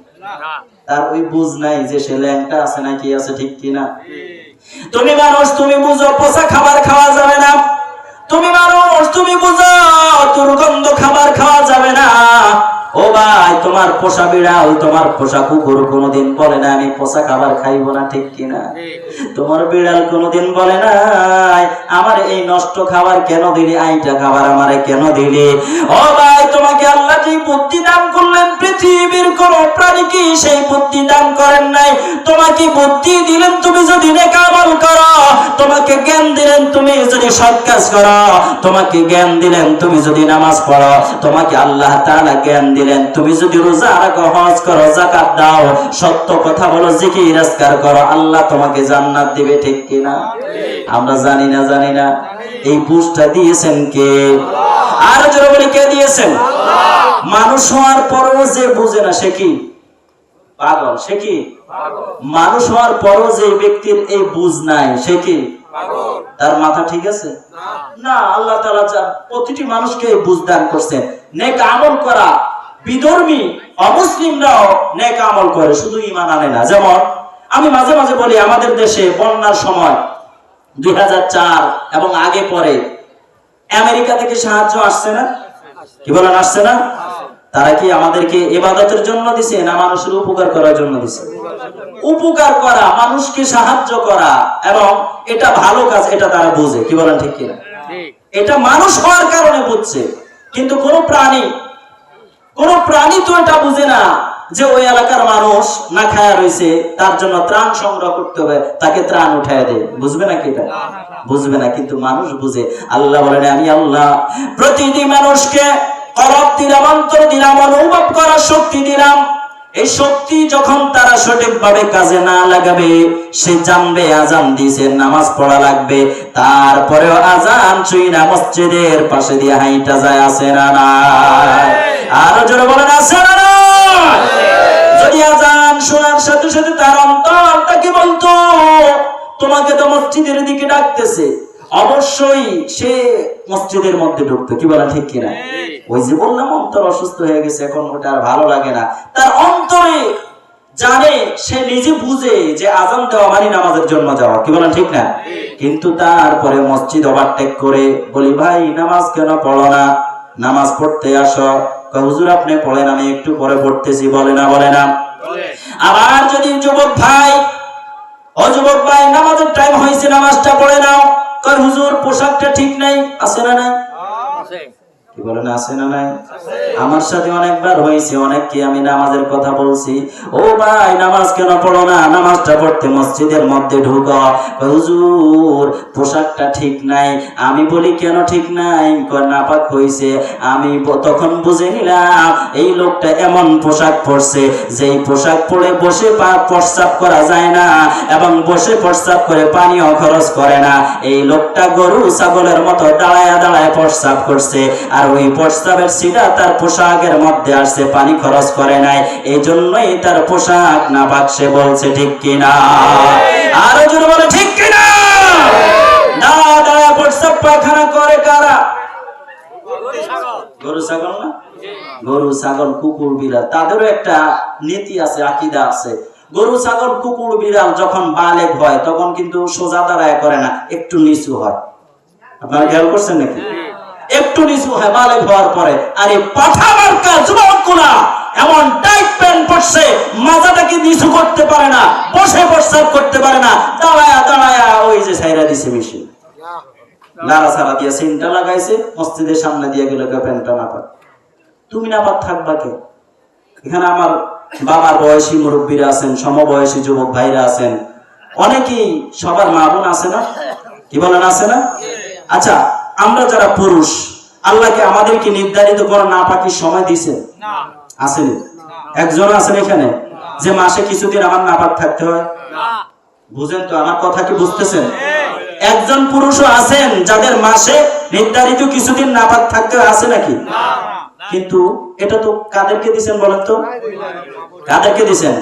তার ওই বুঝ নাই যে সে ল্যাংটা আছে নাকি আছে। ঠিক কিনা? তুমি মানুষ, তুমি বুঝো পচা খাবার খাওয়া যাবে না। তুমি মানুষ, তুমি বুঝো দুর্গন্ধ খাবার খাওয়া যাবে না। ও ভাই, তোমার পোষা বিড়াল, তোমার পোষা কুকুর কোনোদিন বলে না আমি পোষা খাবার খাইবো না। ঠিক কিনা? তোমার বিড়াল কোনোদিন বলে না আমার এই নষ্ট খাবার কেন দিলি, আইটা খাবার আমারে কেন দিলি। ও ভাই, তোমাকে আল্লাহ যে বুদ্ধি দান করলেন, পৃথিবীর কোন প্রাণীকে সেই বুদ্ধি দান করেন নাই। তোমাকে বুদ্ধি দিলেন তুমি যদি নেক আমল করো, তোমাকে জ্ঞান দিলেন তুমি যদি সৎ কাজ করো, তোমাকে জ্ঞান দিলেন তুমি যদি নামাজ পড়ো, তোমাকে আল্লাহ তাআলা জ্ঞান দিলেন তুমি যদি রোজা রাখো, হজ করো, যাকাত দাও, সত্য কথা বলো, জিকির আজকার করো, আল্লাহ তোমাকে জান্নাত দিবে। ঠিক কিনা? আমরা জানি না, জানি না। এই বুঝটা দিয়েছেন কে? আর জোরে বলি কে দিয়েছেন? মানুষ হওয়ার পরেও যে বুঝে না সে কি? পাগল। সে কি মানুষ হওয়ার পরও যে ব্যক্তির এই বুঝ নাই সে কি তার মাথা ঠিক আছে না। আল্লাহ তাআলা প্রতিটি মানুষকে বুঝ দান করছেন। নেক আমল করা, বিধর্মী অমুসলিমরাও নেক আমল করে, শুধু ঈমান আনে না। যেমন আমি মাঝে মাঝে বলি, আমাদের দেশে বন্যার সময় 2004 এবং আগে পরে আমেরিকা থেকে সাহায্য আসছে না? কি বলেন, আসছে না? তারা কি আমাদেরকে ইবাদতের জন্য দিছে না মানুষের উপকার করার জন্য দিছে? উপকার করা, মানুষকে সাহায্য করা, এবং এটা ভালো কাজ, এটা তারা বুঝে। কি বলেন, ঠিক কিনা? এটা মানুষ হওয়ার কারণে বুঝছে। কিন্তু কোন প্রাণী তো এটা বুঝে না যে ওই এলাকার মানুষ না খায়া রয়েছে, তার জন্য ত্রাণ সংগ্রহ করতে হবে, তাকে ত্রাণ উঠায় দেয়। বুঝবে না কি? এটা বুঝবে না, কিন্তু মানুষ বুঝে। আল্লাহ বলেন, আমি আল্লাহ প্রতিটি মানুষকে কলব দিলাম, অন্তর দিলাম, অনুভব করার শক্তি দিলাম। এই শক্তি যখন তারা সঠিকভাবে কাজে না লাগাবে, সে জানবে আজান দিয়েছে, নামাজ পড়া লাগবে, তারপরেও আজান ছুঁই না মসজিদের পাশে দিয়ে হাইটা যায়, আছে না নাই? আরো জোরে বলেন, আছে না নাই? যদি আজান শোনার সাথে সাথে তার অন্তরটা কি বলতো, তোমাকে তো মসজিদের দিকে ডাকতেছে, অবশ্যই সে মসজিদের মধ্যে ঢুকতো। কি বলা ঠিক কিনা? ওই যে বললাম, অন্তর অসুস্থ হয়ে গেছে, এখন ওটা আর ভালো লাগে না। তার অন্তরে জানে, সে নিজে বুঝে যে আজান দেওয়া মানে নামাজের জন্য যাওয়া। কি বলেন, ঠিক না? কিন্তু তারপরে মসজিদ ওভারটেক করে বলি, ভাই নামাজ কেন পড়ো না? নামাজ পড়তে আসো। হুজুর আপনি পড়েন, আমি একটু পরে পড়তেছি। বলে না? বলে না? আবার যদি যুবক ভাই, ও যুবক ভাই, নামাজের টাইম হয়েছে, নামাজটা পড়ে নাও। কয় হুজুর পোশাকটা ঠিক নাই, আছে না নাই? কি বলেন, আছে না নাই? আমার সাথে অনেকবার হয়েছে, অনেককে আমি নামাজের কথা বলছি, ও ভাই নামাজ কেন পড়ো না? নামাজটা পড়তে মসজিদের মধ্যে ঢুকো। হুজুর পোশাকটা ঠিক নাই। আমি বলি কেন ঠিক নাই? কয় নাপাক হয়েছে। আমি তখন বুঝে নিলাম এই লোকটা এমন পোশাক পরছে যেই পোশাক পরে বসে প্রস্রাব করা যায় না, এবং বসে প্রস্রাব করে পানিও খরচ করে না। এই লোকটা গরু ছাগলের মতো দাঁড়ায় দাঁড়ায় প্রস্রাব করছে, আর ওই প্রস্তাবের সিধা তার পোশাকের মধ্যে আসছে, পানি খরচ করে নাই, এই জন্যই তার পোশাক নাপাক। সে বলছে ঠিক কিনা? আরো জোরে বলে ঠিক কিনা? দাঁড়া দাঁড়া প্রস্তাব পায়খানা করে কারা? গরু ছাগল না? গরু ছাগল কুকুর বিড়াল, তাদেরও একটা নীতি আছে, আকীদা আছে। গরু ছাগল কুকুর বিড়াল যখন বালেগ হয় তখন কিন্তু সোজা দাঁড়ায় করে না, একটু নিচু হয়। আপনারা খেয়াল করছেন নাকি? একটু নিচু হয় বালেগ হওয়ার পরে। আর এই পাঠা মার্কা যুবকগুলা এমন টাইট প্যান্ট পরছে, মাথাটাকে নিচু করতে পারে না, বসে প্রস্রাব করতে পারে না, দাঁড়ায়া দাঁড়ায়া ওই যে ছাইরা দিছে মেশিন, লাড়া ছাড়া দিয়ে সিনটা লাগাইছে, মসজিদের সামনে দিয়ে গেল, প্যান্টটা নাপাক। তুমি নাপাক থাকবা কে? এখানে আমার বাবার বয়সী মুরব্বীরা আছেন, সমবয়সী যুবক ভাইরা আছেন, অনেকেই, সবার মা বোন আছে না? কি বলেন, আছে না? আচ্ছা, আমরা যারা পুরুষ, আল্লাহকে আমাদেরকে নির্ধারিত করা নাপাকির সময় দিছে? আসেনি? একজন আছেন এখানে যে মাসে কিছুদিন আমার নাপাক থাকতে হয়? বুঝেন তো আমার কথা? কি বুঝতেছেন? একজন পুরুষও আছেন যাদের মাসে নির্ধারিত কিছুদিন নাপাক থাকতে হয়? আছে নাকি? কিন্তু এটা তো কাদেরকে দিছেন বলেন তো? কাদেরকে দিছেন?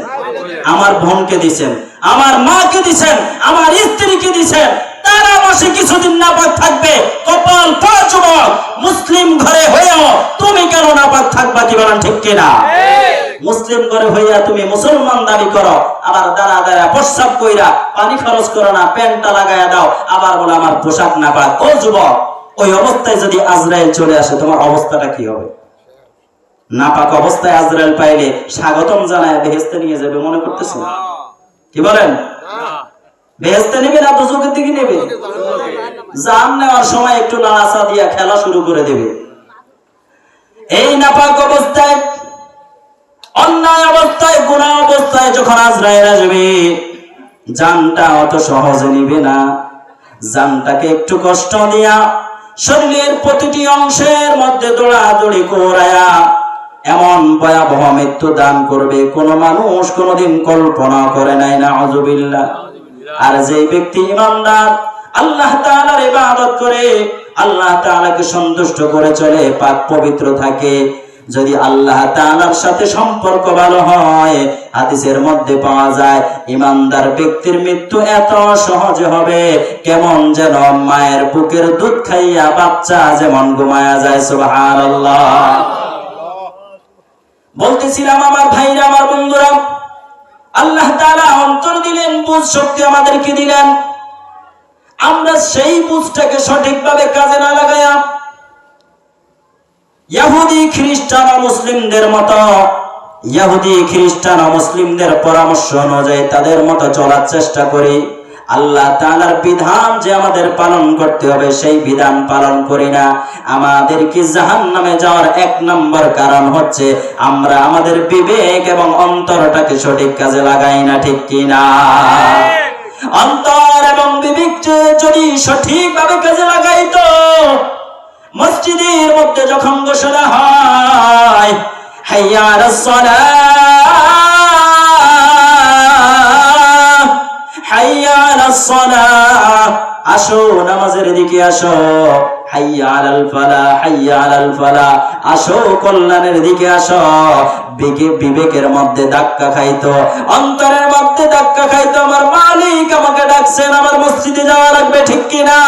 আমার বোনকে দিছেন, আমার মাকে দিছেন, আমার স্ত্রীকে দিছেন। তারা মাসে কিছুদিন নাপাক থাকবে। কপাল পোড়া যুবক, মুসলিম ঘরে হয়েও তুমি কেন নাপাক থাকবা? কি বলেন, ঠিক কিনা? মুসলিম ঘরে হইয়া তুমি মুসলমান দাবি করো, আবার দাঁড়া দাঁড়া প্রস্রাব কইরা পানি খরচ করো না, প্যান্টটা লাগাইয়া দাও, আবার বলে আমার পোশাক নাপাক। ও যুবক, ওই অবস্থায় যদি আজরাইল চলে আসে তোমার অবস্থাটা কি হবে? নাপাক অবস্থায় আজরাইল পাইলে স্বাগতম জানায় বেহেশতে নিয়ে যাবে মনে করতেছেন? কি বলেন? বেহেশতে নেবে না দোজখের দিকে নেবে? জান নেওয়ার সময় একটু লাড়াচা দিয়া খেলা শুরু করে দেবে। এই নাপাক অবস্থায়, অন্যায় অবস্থায়, গুনাহ অবস্থায় যখন আজরাইল আসবে, জানটা অত সহজে নিবে না। জানটাকে একটু কষ্ট দিয়া শরীরের প্রতিটি অংশের মধ্যে দৌড়াদৌড়ি করায়া এমন ভয়াবহ মৃত্যু দান করবে কোন মানুষ কোনদিন কল্পনা করে নাই। নাউযুবিল্লাহ। আর যে ব্যক্তি ঈমানদার, আল্লাহ তাআলার ইবাদত করে, আল্লাহ তাআলাকে সন্তুষ্ট করে চলে, পাক পবিত্র থাকে, যদি আল্লাহ তাআলার সাথে সম্পর্ক ভালো হয়, হাদিসের মধ্যে পাওয়া যায় ইমানদার ব্যক্তির মৃত্যু এত সহজে হবে কেমন যেন মায়ের বুকের দুধ খাইয়া বাচ্চা যেমন ঘুমায়া যায়। সুবহানাল্লাহ। বলতেছিলাম আমার ভাইরা, আমার বন্ধুরা, আল্লাহ তাআলা অন্তর দিলেন, বুঝ শক্তি আমাদেরকে দিলেন। আমরা সেই বুঝটাকে সঠিকভাবে কাজে না লাগায়া ইহুদি খ্রিস্টান ও মুসলিমদের মতো, ইহুদি খ্রিস্টান ও মুসলিমদের পরামর্শ অনুযায়ী তাদের মতো চলার চেষ্টা করি। আল্লাহ তাআলার বিধান যে আমাদের পালন করতে হবে সেই বিধান পালন করি না। আমাদেরকে জাহান্নামে যাওয়ার এক নম্বর কারণ হচ্ছে আমরা আমাদের বিবেক এবং অন্তরটাকে সঠিক কাজে লাগাই না, ঠিক কিনা? অন্তর এবং বিবেক যদি সঠিকভাবে কাজে লাগাই তো মসজিদের মধ্যে যখন ঘোষণা হয় হাইয়া আলাস সালাহ, হাইয়া আলাস সালাহ, আসো নামাজের দিকে আসো, হাইয়া আলাল ফালাহ, হাইয়া আলাল ফালাহ, আসো কল্যাণের দিকে আসো, বিবেকের মধ্যে ধাক্কা খাইতো, অন্তরের মধ্যে ধাক্কা খাইতো, আমার মালিক আমাকে ডাকছেন, আমার মসজিদে যাওয়া লাগবে, ঠিক কিনা?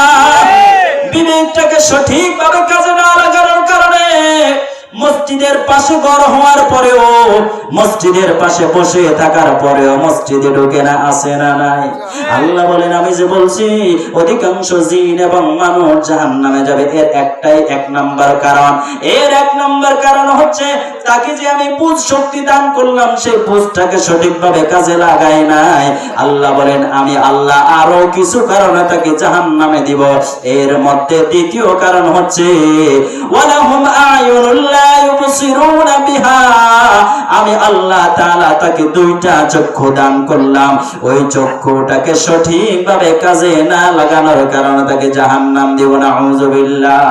বিবেকটাকে সঠিকভাবে কাজে না লাগানোর কারণে মসজিদের পাশে ঘর হওয়ার পরেও, মসজিদের পাশে বসে থাকার পরেও মসজিদে ঢোকে না, আসে না নাই? আল্লাহ বলেন, আমি যে বলছি অধিকাংশ জিন এবং মানুষ জাহান্নামে যাবে, এর একটাই এক নাম্বার কারণ। এর এক নাম্বার কারণ হচ্ছে তাকে যে আমি বুঝ শক্তি দান করলাম সেই বুঝটাকে সঠিকভাবে কাজে লাগাই নাই। আল্লাহ বলেন, আমি আল্লাহ আরো কিছু কারণে তাকে জাহান্নামে দিব। এর মধ্যে দ্বিতীয় কারণ হচ্ছে ওয়ালাহুম আয়ুনুল লা ইউবসিরুনা বিহা, আমি আল্লাহ তাআলা তাকে দুইটা চক্ষু দান করলাম, ওই চক্ষুটাকে সঠিকভাবে কাজে না লাগানোর কারণে তাকে জাহান্নাম দিব। নাউযুবিল্লাহ।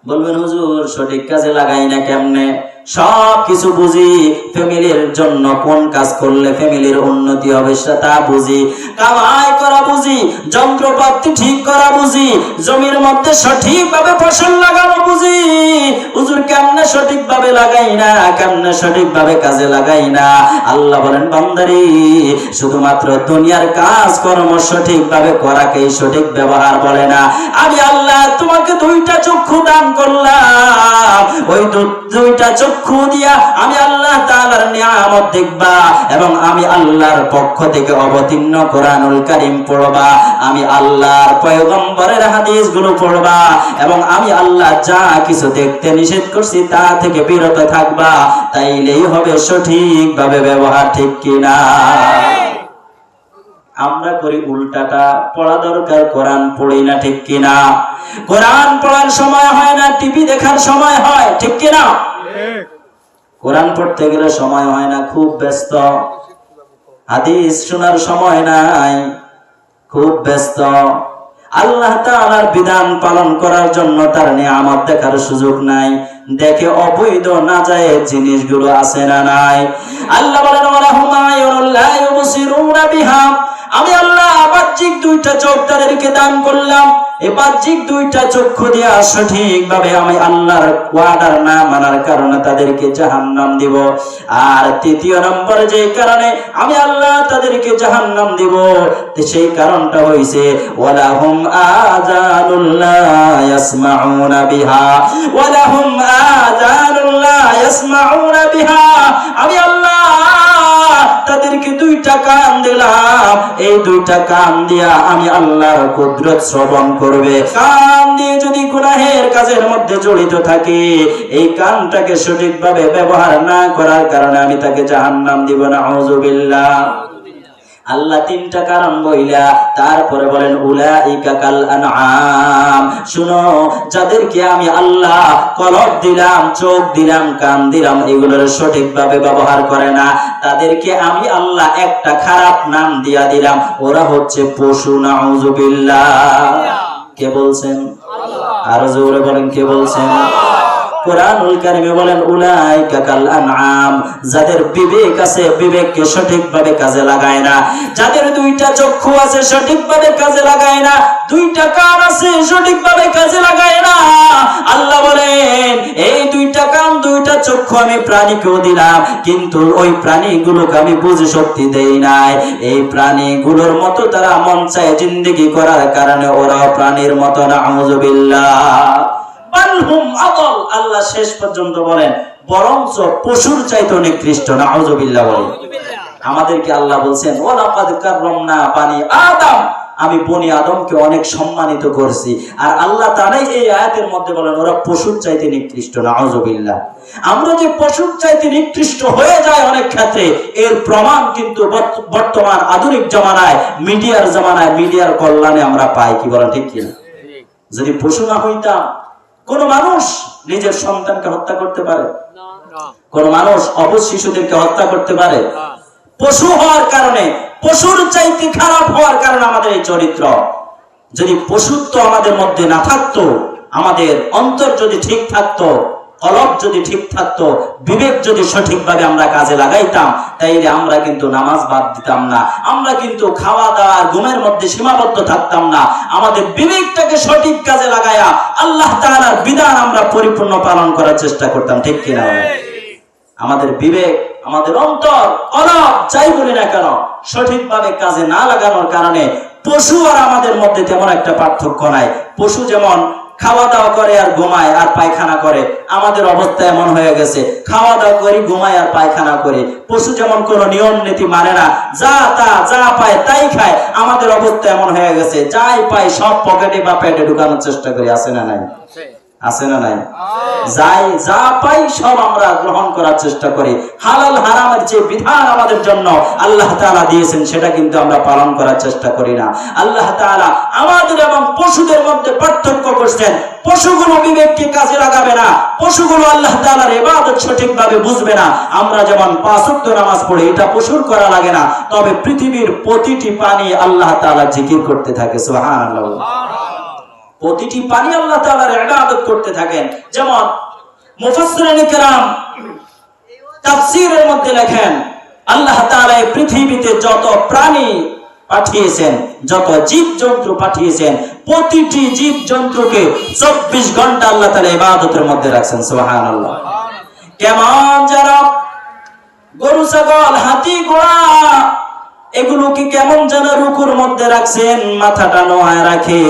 বলবেন হুজুর সঠিক কাজে লাগাই না কেমনে? সব কিছু বুঝি, ফ্যামিলির জন্য কোন কাজ করলে ফ্যামিলির উন্নতি হবে সেটা বুঝি, কামাই করা বুঝি, যন্ত্রপাতি ঠিক করা বুঝি, জমির মধ্যে সঠিকভাবে ফসল লাগানো বুঝি। হুজুর কেমনে সঠিকভাবে লাগাই না, কেমনে সঠিকভাবে কাজে লাগাই না? আল্লাহ বলেন, বান্দারে শুধুমাত্র দুনিয়ার কাজ কর্ম সঠিকভাবে করাকেই সঠিক ব্যবহার বলে না। আমি আল্লাহ তোমাকে দুইটা চক্ষু দান করলাম, ওই দুইটা চক্ষু দিয়া আমি আল্লাহ তাআলার নিয়ামত দেখবা এবং আমি আল্লাহর পক্ষ থেকে অবতীর্ণ কোরআনুল কারীম পড়বা, আমি আল্লাহর পয়গম্বরের হাদিসগুলো পড়বা এবং আমি আল্লাহ যা কিছু দেখতে নিষেধ করছি তা থেকে বিরত থাকবা, তাইলেই হবে সঠিকভাবে ব্যবহার, ঠিক কিনা? আমরা করি উল্টাটা, পড়া দরকার, কোরআন পড়ি না, ঠিক কিনা? কোরআন পড়ার সময় হয় না, টিভি দেখার সময় হয়, ঠিক কিনা? কোরআন পড়তে গেলে সময় হয় না, খুব ব্যস্ত, হাদিস শোনার সময় নাই, খুব ব্যস্ত, আল্লাহ তাআলার বিধান পালন করার জন্য তার নিয়ামত দেখার সুযোগ নাই, দেখে অবৈধ নাজায়েজ জিনিসগুলো আছে না নাই? আল্লাহ বলেন, ওয়ালাহুম আয়ুনুল লা ইউবসিরুনা বিহা, আমি আল্লাহ বাহ্যিক দুইটা চোখ তাদেরকে দান করলাম, এই বাহ্যিক দুইটা চক্ষু দিয়া সঠিকভাবে আমি আল্লাহর ওয়াদার না মানার কারণে তাদেরকে জাহান্নাম দিব। আর তৃতীয় নম্বরে যে কারণে আমি আল্লাহ তাদেরকে জাহান্নাম দিব সেই কারণটা হইছে ওয়ালাহুম আযানুল লা ইয়াসমাউনা বিহা, ওয়ালাহুম আযানুল লা ইয়াসমাউনা বিহা, আমি আল্লাহ তাদেরকে দুইটা কান দিলাম, এই দুইটা কান দিয়া আমি আল্লাহর কুদরত শ্রবণ করবে। কান দিয়ে যদি গুনাহের কাজের মধ্যে জড়িত থাকে, এই কানটাকে সঠিকভাবে ব্যবহার না করার কারণে আমি তাকে জাহান্নাম দিব। নাউযুবিল্লাহ। আল্লাহ তিনটা কারণ বইলা তারপরে বলেন উলাইকা কাল আনআম, শুনো যাদেরকে আমি আল্লাহ কলব দিলাম, চোখ দিলাম, কান দিলাম, এগুলোর সঠিকভাবে ব্যবহার করে না, তাদেরকে আমি আল্লাহ একটা খারাপ নাম দিয়া দিলাম, ওরা হচ্ছে পশু। নাউযুবিল্লাহ। কে বলছেন? আরো জোরে বলেন, কে বলছেন? কোরআনুল কারীমে বলেন উলাইকা কাল আনআম, যাদের বিবেক আছে বিবেককে সঠিকভাবে কাজে লাগায় না, যাদের দুইটা চক্ষু আছে সঠিকভাবে কাজে লাগায় না, দুইটা কান আছে সঠিকভাবে কাজে লাগায় না। আল্লাহ বলেন এই দুইটা কান দুইটা চক্ষু আমি প্রাণীকেও দিলাম, কিন্তু ওই প্রাণীগুলোকে আমি বুঝে শক্তি দেই নাই। এই প্রাণীগুলোর মতো তারা মন চায় জিন্দেগি করার কারণে ওরাও প্রাণীর মতো, নাউযুবিল্লাহ। বালহুম আদল, আল্লাহ শেষ পর্যন্ত বলেন বরঞ্চ পশুর চাইতে নিকৃষ্ট, নাউযুবিল্লাহ বলেন। আমাদেরকে আল্লাহ বলছেন ওয়ালাকাদ কাররামনা বানি আদম, আমি বনি আদমকে অনেক সম্মানিত করছি। আর আল্লাহ তাআলাই এই আয়াতের মধ্যে বলেন ওরা পশুর চাইতে নিকৃষ্ট, নাউযুবিল্লাহ। আমরা যে পশুর চাইতে নিকৃষ্ট হয়ে যায় অনেক ক্ষেত্রে, এর প্রমাণ কিন্তু বর্তমান আধুনিক জামানায়, মিডিয়ার জামানায়, মিডিয়ার কল্যাণে আমরা পাই। কি বলেন ঠিক কিনা? যদি পশু না হইতাম, কোন মানুষ নিজের সন্তানকে হত্যা করতে পারে? কোন মানুষ অবশ শিশুদেরকে হত্যা করতে পারে? পশু হওয়ার কারণে, পশুর চাইতে খারাপ হওয়ার কারণে আমাদের এই চরিত্র। যদি পশুত্ব আমাদের মধ্যে না থাকতো, আমাদের অন্তর যদি ঠিক থাকতো, কলব যদি ঠিক থাকতো, বিবেক যদি সঠিকভাবে আমরা কাজে লাগাইতাম, তাইলে আমরা কিন্তু নামাজ বাদ দিতাম না, আমরা কিন্তু খাওয়া দাওয়া ঘুমের মধ্যে সীমাবদ্ধ থাকতাম না। আমাদের বিবেকটাকে সঠিক কাজে লাগায়া আল্লাহ তাআলার বিধান আমরা পরিপূর্ণ পালন করার চেষ্টা করতাম, ঠিক কিনা? আমাদের বিবেক, আমাদের অন্তর, কলব যাই বলি না কেন, সঠিকভাবে কাজে না লাগানোর কারণে পশু আর আমাদের মধ্যে তেমন একটা পার্থক্য নাই। পশু যেমন খাওয়া দাওয়া করে আর ঘুমায় আর পায়খানা করে, আমাদের অবস্থা এমন হয়ে গেছে, খাওয়া দাওয়া করি, ঘুমায় আর পায়খানা করে। পশু যেমন কোনো নিয়ম নীতি মানে না, যা পায় তাই খায়, আমাদের অবস্থা এমন হয়ে গেছে, যাই পাই সব পকেটে বা পেটে ঢুকানোর চেষ্টা করি। আছে না নাই? আছে না নাই? যাই যা পাই সব আমরা গ্রহণ করার চেষ্টা করি। হালাল হারামের যে বিধান আমাদের জন্য আল্লাহ তাআলা দিয়েছেন, সেটা কিন্তু আমরা পালন করার চেষ্টা করি না। আল্লাহ তাআলা আমাদের এবং পশুদের মধ্যে পার্থক্য করছেন। পশুগুলো বিবেককে কাজে লাগাবে না, পশুগুলো আল্লাহ তাআলার ইবাদত সঠিকভাবে বুঝবে না। আমরা যেমন 5 ওয়াক্ত নামাজ পড়ি, এটা পশুর করা লাগে না, তবে পৃথিবীর প্রতিটি প্রাণী আল্লাহ তাআলা জিকির করতে থাকে। সুবহানাল্লাহ। প্রতিটি প্রাণী আল্লাহ তাআলার ইবাদত করতে থাকেন। যেমন মুফাসসিরিন কিরাম তাফসীরের মধ্যে লেখেন, আল্লাহ তাআলা এই পৃথিবীতে যত প্রাণী পাঠিয়েছেন, যত জীবজন্তু পাঠিয়েছেন, প্রতিটি জীবজন্তুকে 24 ঘন্টা আল্লাহ তাআলা ইবাদতের মধ্যে রাখছেন। সুবহানাল্লাহ। কেমন যেন গরু, ছাগল, হাতি, ঘোড়া, এগুলোকে কেমন যেন রুকুর মধ্যে রাখছেন, মাথাটা নোয়ায় রাখে,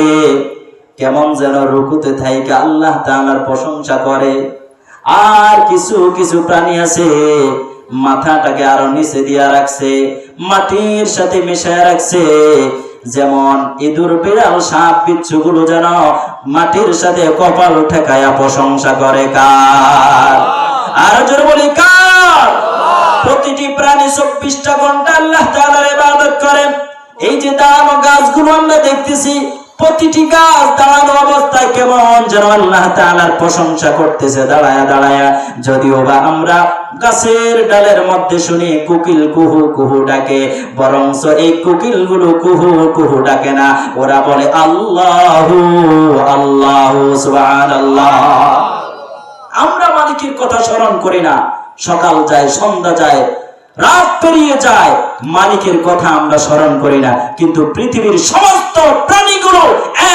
কেমন যেন রুকুতে থাইকা আল্লাহ তাআলার প্রশংসা করে। আর কিছু কিছু প্রাণী আছে মাথাটাকে আরো নিচে দিয়া রাখছে, মাটির সাথে মিশায় রাখছে, যেমন ইঁদুর, বিড়াল, সাপ, বিচ্ছুগুলো যেন মাটির সাথে কপাল ঠেকায়া প্রশংসা করে। কার? আর জোরে বলি কার? প্রতিটি প্রাণী 24টা ঘন্টা আল্লাহ তাআলার ইবাদত করে। এই যে দাঁড়ানো গাছগুলো আমরা দেখতেছি, প্রতিটি গাছ দাঁড়ানো অবস্থায় কেমন যেন আল্লাহ তাআলার প্রশংসা করতেছে দাঁড়ায়া দাঁড়ায়া। যদিও বা আমরা গাছের ডালের মধ্যে শুনি কোকিল কুহু কুহু ডাকে, বরঞ্চ এই কোকিল গুলো কুহু কুহু ডাকে না, ওরা বলে আল্লাহু আল্লাহু সুবহানাল্লাহ। আমরা মালিকের কথা স্মরণ করি না। সকাল যায়, সন্ধ্যা যায়, রাত পেরিয়ে যায়, মালিকের কথা আমরা স্মরণ করি না। কিন্তু পৃথিবীর সমস্ত প্রাণীগুলো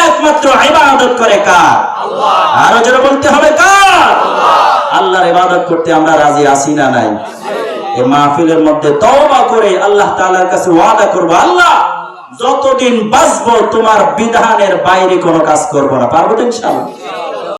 একমাত্র ইবাদত করে কার? আল্লাহ। আরো জোরে বলতে হবে কার? আল্লাহ। আল্লাহর ইবাদত করতে আমরা রাজি আছি না নাই? এই মাহফিলের মধ্যে তওবা করে আল্লাহ তাআলার কাছে ওয়াদা করব, আল্লাহ যতদিন বাঁচবো তোমার বিধানের বাইরে কোনো কাজ করব না। পারবো তো ইনশাআল্লাহ?